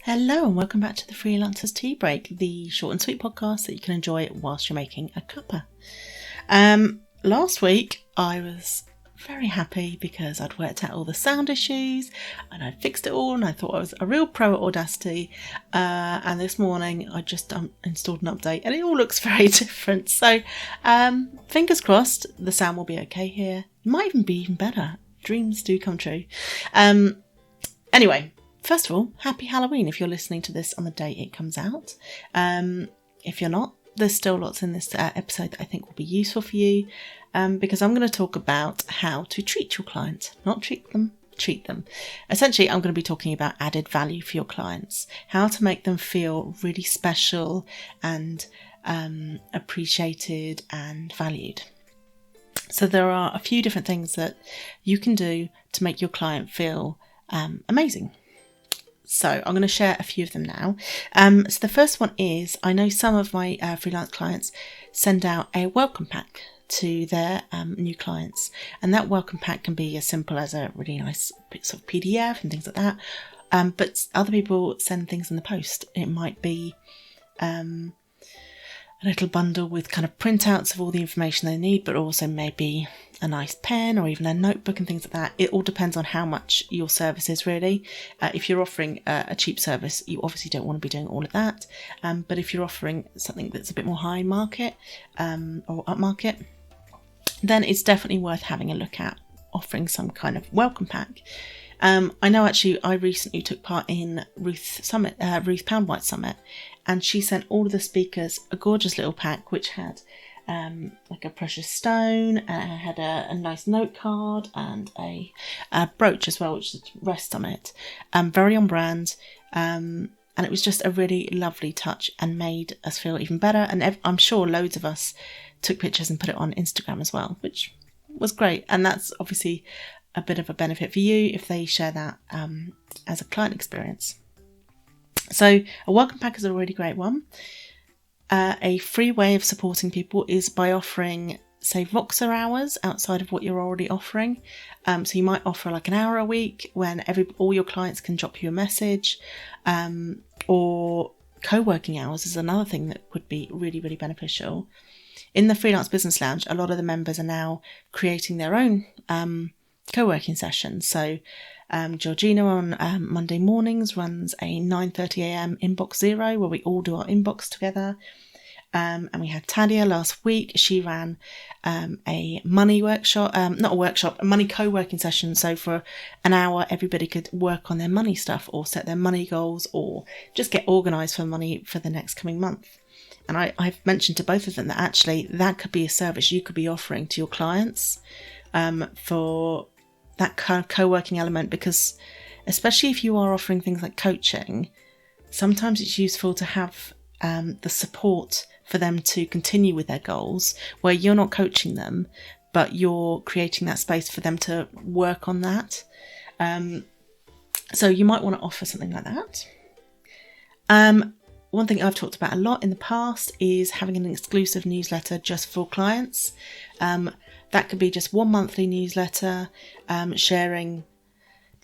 Hello and welcome back to the Freelancers Tea Break, the short and sweet podcast that you can enjoy whilst you're making a cuppa. Last week I was very happy because I'd worked out all the sound issues and I'd fixed it all and I thought I was a real pro at Audacity, and this morning I just installed an update and it all looks very different. So fingers crossed the sound will be okay here. It might even be even better. Dreams do come true. Anyway, first of all, happy Halloween if you're listening to this on the day it comes out. If you're not, there's still lots in this episode that I think will be useful for you, because I'm going to talk about how to treat your clients. Not treat them, treat them. Essentially, I'm going to be talking about added value for your clients, how to make them feel really special and appreciated and valued. So there are a few different things that you can do to make your client feel amazing. So I'm going to share a few of them now. So the first one is, I know some of my freelance clients send out a welcome pack to their new clients. And that welcome pack can be as simple as a really nice sort of PDF and things like that. But other people send things in the post. It might be a little bundle with kind of printouts of all the information they need, but also maybe a nice pen or even a notebook and things like that. It all depends on how much your service is really. If you're offering a cheap service, you obviously don't want to be doing all of that. But if you're offering something that's a bit more high market or upmarket, then it's definitely worth having a look at offering some kind of welcome pack. I know actually I recently took part in Ruth Poundwhite Summit, and she sent all of the speakers a gorgeous little pack which had like a precious stone, had a nice note card and a brooch as well, which rests on it. Very on brand, and it was just a really lovely touch and made us feel even better. And I'm sure loads of us took pictures and put it on Instagram as well, which was great. And that's obviously a bit of a benefit for you if they share that as a client experience. So a welcome pack is a really great one. A free way of supporting people is by offering, say, Voxer hours outside of what you're already offering. So you might offer like an hour a week when all your clients can drop you a message, or co-working hours is another thing that would be really, really beneficial. In the Freelance Business Lounge, a lot of the members are now creating their own co-working sessions. So Georgina on Monday mornings runs a 9:30 a.m. Inbox Zero where we all do our inbox together. And we had Tadia last week. She ran a money workshop, a money co-working session. So for an hour, everybody could work on their money stuff or set their money goals or just get organised for money for the next coming month. And I've mentioned to both of them that actually that could be a service you could be offering to your clients for that kind of co-working element, because especially if you are offering things like coaching, sometimes it's useful to have the support for them to continue with their goals where you're not coaching them, but you're creating that space for them to work on that. So you might want to offer something like that. One thing I've talked about a lot in the past is having an exclusive newsletter just for clients. That could be just one monthly newsletter, sharing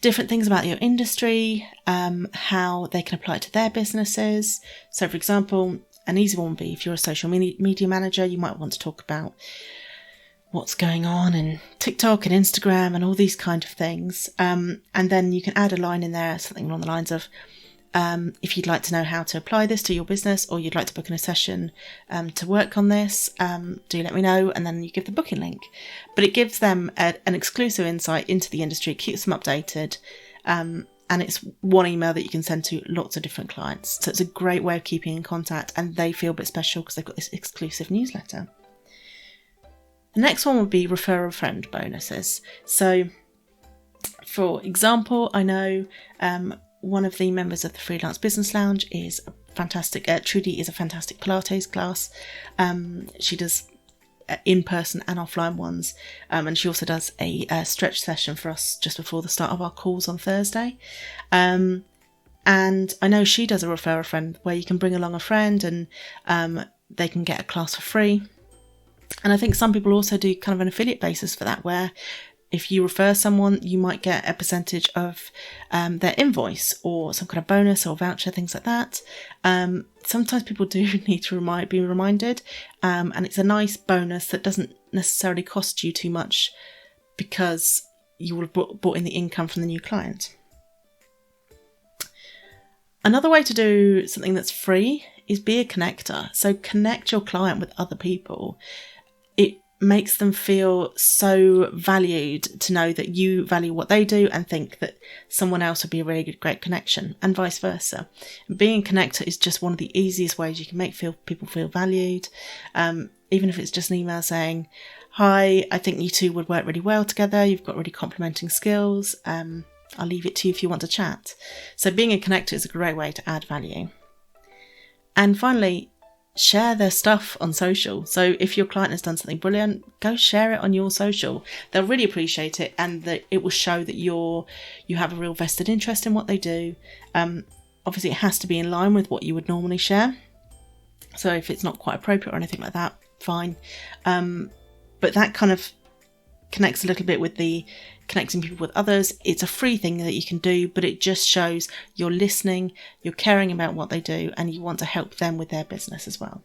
different things about your industry, how they can apply it to their businesses. So, for example, an easy one would be if you're a social media manager, you might want to talk about what's going on in TikTok and Instagram and all these kind of things. And then you can add a line in there, something along the lines of, if you'd like to know how to apply this to your business or you'd like to book in a session to work on this, do let me know, and then you give the booking link. But it gives them an exclusive insight into the industry, keeps them updated, and it's one email that you can send to lots of different clients. So it's a great way of keeping in contact, and they feel a bit special because they've got this exclusive newsletter. The next one would be refer a friend bonuses. So, for example, I know one of the members of the Freelance Business Lounge is fantastic. Trudy is a fantastic Pilates class. She does in-person and offline ones. And she also does a stretch session for us just before the start of our calls on Thursday. And I know she does a refer a friend where you can bring along a friend and they can get a class for free. And I think some people also do kind of an affiliate basis for that, where If you refer someone, you might get a percentage of their invoice or some kind of bonus or voucher, things like that. Sometimes people do need to be reminded, and it's a nice bonus that doesn't necessarily cost you too much because you will have brought in the income from the new client. Another way to do something that's free is be a connector. So connect your client with other people. It makes them feel so valued to know that you value what they do and think that someone else would be a really great connection, and vice versa. And being a connector is just one of the easiest ways you can make people feel valued. Even if it's just an email saying, "Hi, I think you two would work really well together. You've got really complementing skills. I'll leave it to you if you want to chat." So being a connector is a great way to add value. And finally, share their stuff on social. So if your client has done something brilliant, go share it on your social. They'll really appreciate it, and it will show that you have a real vested interest in what they do. Obviously, it has to be in line with what you would normally share. So if it's not quite appropriate or anything like that, fine. But that kind of connects a little bit with the connecting people with others. It's a free thing that you can do, but it just shows you're listening, you're caring about what they do, and you want to help them with their business as well.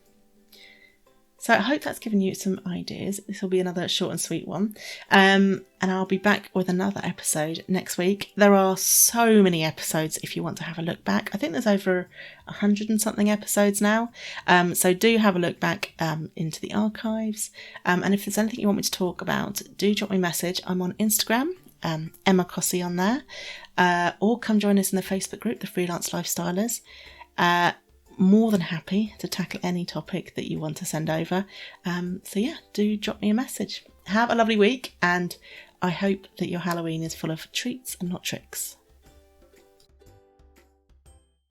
So I hope that's given you some ideas. This will be another short and sweet one. And I'll be back with another episode next week. There are so many episodes if you want to have a look back. I think there's over 100 and something episodes now. So do have a look back into the archives. And if there's anything you want me to talk about, do drop me a message. I'm on Instagram, Emma Cossey on there. Or come join us in the Facebook group, the Freelance Lifestylers. More than happy to tackle any topic that you want to send over. So yeah, do drop me a message. Have a lovely week, and I hope that your Halloween is full of treats and not tricks.